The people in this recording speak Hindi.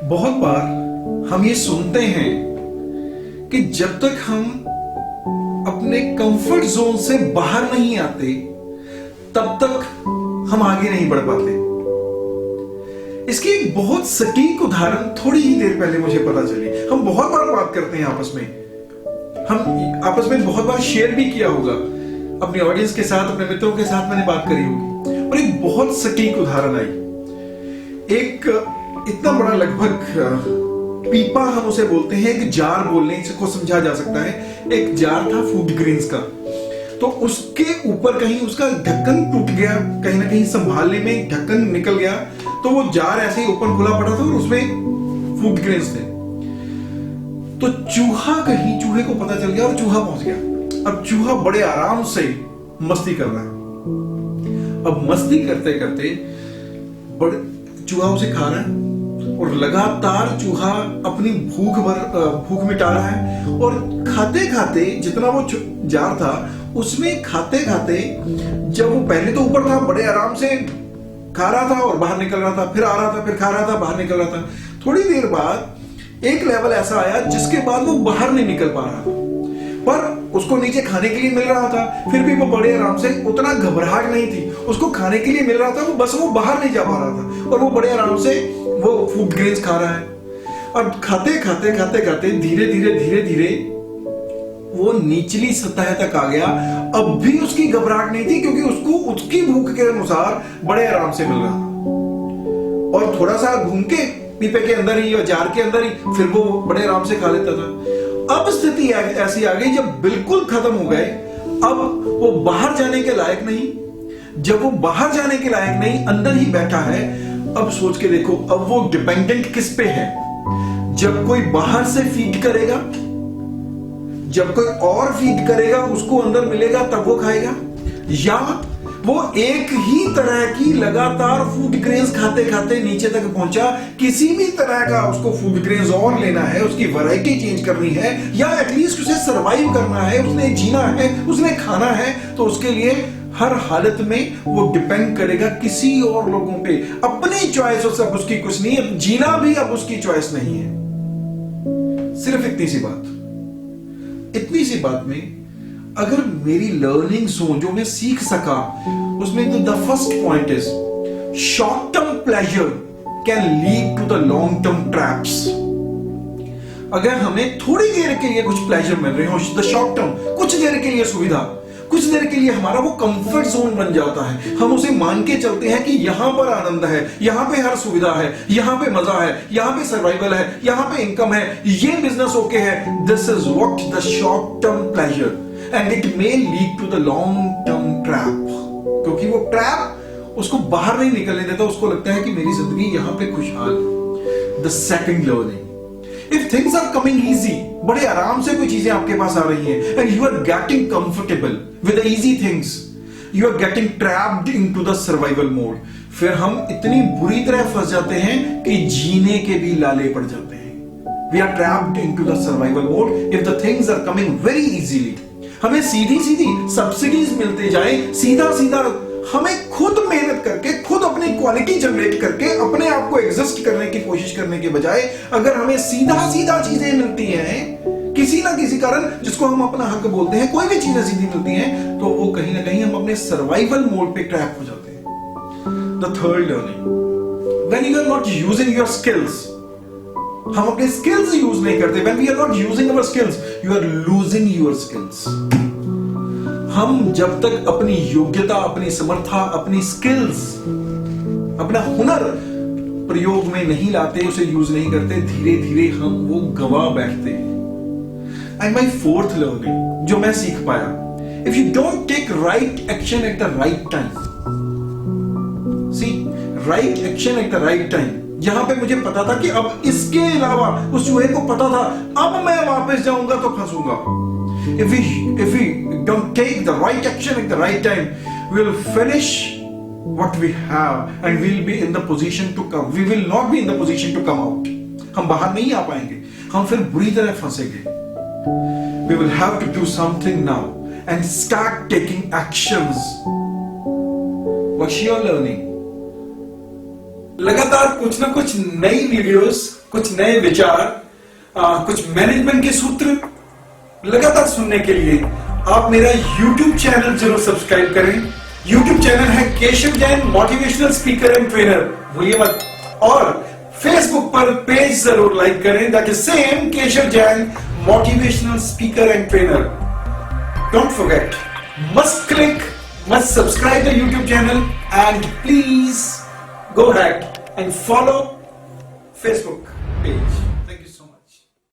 बहुत बार हम ये सुनते हैं कि जब तक हम अपने कंफर्ट जोन से बाहर नहीं आते तब तक हम आगे नहीं बढ़ पाते। इसकी एक बहुत सटीक उदाहरण थोड़ी ही देर पहले मुझे पता चली। हम बहुत बार बात करते हैं आपस में, हम आपस में बहुत बार शेयर भी किया होगा, अपनी ऑडियंस के साथ, अपने मित्रों के साथ मैंने बात करी होगी, और एक बहुत सटीक उदाहरण आई। एक इतना बड़ा, लगभग पीपा हम उसे बोलते हैं, एक जार बोलने को समझा जा सकता है। एक जार था फूड ग्रेन्स का, तो उसके ऊपर कहीं उसका ढक्कन टूट गया, कहीं ना कहीं संभालने में ढक्कन निकल गया, तो वो जार ऐसे ही ओपन खुला पड़ा था और उसमें फूड ग्रेन्स थे। तो चूहे को पता चल गया और चूहा पहुंच गया। अब चूहा बड़े आराम से मस्ती कर रहा है। अब मस्ती करते करते बड़े चूहा उसे खा रहा है और लगातार चूहा अपनी भूख मिटा रहा है, और खाते खाते, जितना वो जार था उसमें खाते खाते, जब वो पहले तो ऊपर था, बड़े आराम से खा रहा था और बाहर निकल रहा था, फिर आ रहा था, फिर खा रहा था, बाहर निकल रहा था। थोड़ी देर बाद एक लेवल ऐसा आया जिसके बाद वो बाहर नहीं निकल पा रहा था, पर उसको नीचे खाने के लिए मिल रहा था, फिर भी वो बड़े आराम से, उतना घबराहट नहीं थी, उसको खाने के लिए मिल रहा था, वो बस वो बाहर नहीं जा पा रहा था, और वो बड़े आराम से वो फूड ग्रेन्स खा रहा है। और खाते खाते खाते खाते धीरे धीरे धीरे धीरे वो निचली सतह तक आ गया। अब भी उसकी घबराहट नहीं थी, क्योंकि उसको उसकी भूख के अनुसार बड़े आराम से मिल रहा था, और थोड़ा सा घूम के पीपे के अंदर ही या जार के अंदर ही फिर वो बड़े आराम से खा लेता था। अब स्थिति ऐसी आ गई जब बिल्कुल खत्म हो गए, अब वो बाहर जाने के लायक नहीं। जब वो बाहर जाने के लायक नहीं, अंदर ही बैठा है, अब सोच के देखो, अब वो डिपेंडेंट किस पे है? जब कोई बाहर से फीड करेगा, जब कोई और फीड करेगा, उसको अंदर मिलेगा तब वो खाएगा, या वो एक ही तरह की लगातार फूड ग्रेन्स खाते खाते नीचे तक पहुंचा, किसी भी तरह का उसको फूड ग्रेन्स और लेना है, उसकी वैरायटी चेंज करनी है, या एटलीस्ट उसे सरवाइव करना है, उसने जीना है, उसने खाना है, तो उसके लिए हर हालत में वो डिपेंड करेगा किसी और लोगों पे। अपनी चॉइस से अब उसकी कुछ नहीं है, जीना भी अब उसकी चॉइस नहीं है। सिर्फ इतनी सी बात में अगर मेरी लर्निंग जोन, जो मैं सीख सका, उसमें the first point is short term pleasure can lead to the long term traps. अगर हमें थोड़ी देर के लिए कुछ प्लेजर मिल रहे हो, द शॉर्ट टर्म, कुछ देर के लिए सुविधा, कुछ देर के लिए हमारा वो कंफर्ट जोन बन जाता है, हम उसे मान के चलते हैं कि यहां पर आनंद है, यहां पे हर सुविधा है, यहां पे मजा है, यहां पे सर्वाइवल है, यहां पे इनकम है, ये बिजनेस ओके है। This is what the short term pleasure, and it may lead to the long term trap. क्योंकि वो ट्रैप उसको बाहर नहीं निकलने देता, उसको लगता है कि मेरी जिंदगी यहां पे खुशहाल है। The second learning, if things are coming easy, बड़े आराम से कोई चीजें आपके पास आ रही हैं, and you are getting comfortable with the easy things, you are getting trapped into the survival mode, फिर हम इतनी बुरी तरह फंस जाते हैं कि जीने के भी लाले पड़ जाते हैं। We are trapped into the survival mode if the things are coming very easily. हमें सीधी सीधी सब्सिडीज मिलते जाए, सीधा सीधा हमें खुद मेहनत करके, खुद अपनी क्वालिटी जनरेट करके, अपने आप को एग्जिस्ट करने की कोशिश करने के बजाय, अगर हमें सीधा सीधा चीजें मिलती हैं किसी ना किसी कारण, जिसको हम अपना हक बोलते हैं, कोई भी चीजें सीधी मिलती हैं, तो वो कहीं ना कहीं हम अपने सर्वाइवल मोड पे ट्रैप हो जाते हैं। The third learning, when you are not using your skills, हम अपने स्किल्स यूज नहीं करते। When we are not using our skills, you are losing your skills. हम जब तक अपनी योग्यता, अपनी समर्था, अपनी स्किल्स, अपना हुनर प्रयोग में नहीं लाते, उसे यूज नहीं करते, धीरे धीरे हम वो गवा बैठते हैं। एंड माय फोर्थ लर्निंग, जो मैं सीख पाया, if you don't take right action at the right time, see right action at the right time, जहां पे मुझे पता था कि अब इसके अलावा, उस चूहे को पता था अब मैं वापस जाऊंगा तो फंसूंगा। If we don't take the right action at the right time, we'll finish what we have and we'll be in the position to come. We will not be in the position to come out. हम बाहर नहीं आ पाएंगे, हम फिर बुरी तरह फंसेंगे। We will have to do something now and start taking actions. What's your learning? लगातार कुछ ना कुछ नई वीडियोस, कुछ नए विचार, कुछ मैनेजमेंट के सूत्र लगातार सुनने के लिए आप मेरा YouTube चैनल जरूर सब्सक्राइब करें। YouTube चैनल है Keshav Jain motivational speaker and trainer, भूलिए मत। और Facebook पर पेज जरूर लाइक करें, that is same Keshav Jain motivational speaker and trainer. Don't forget, must click, must subscribe the YouTube channel, and please go ahead and follow Facebook.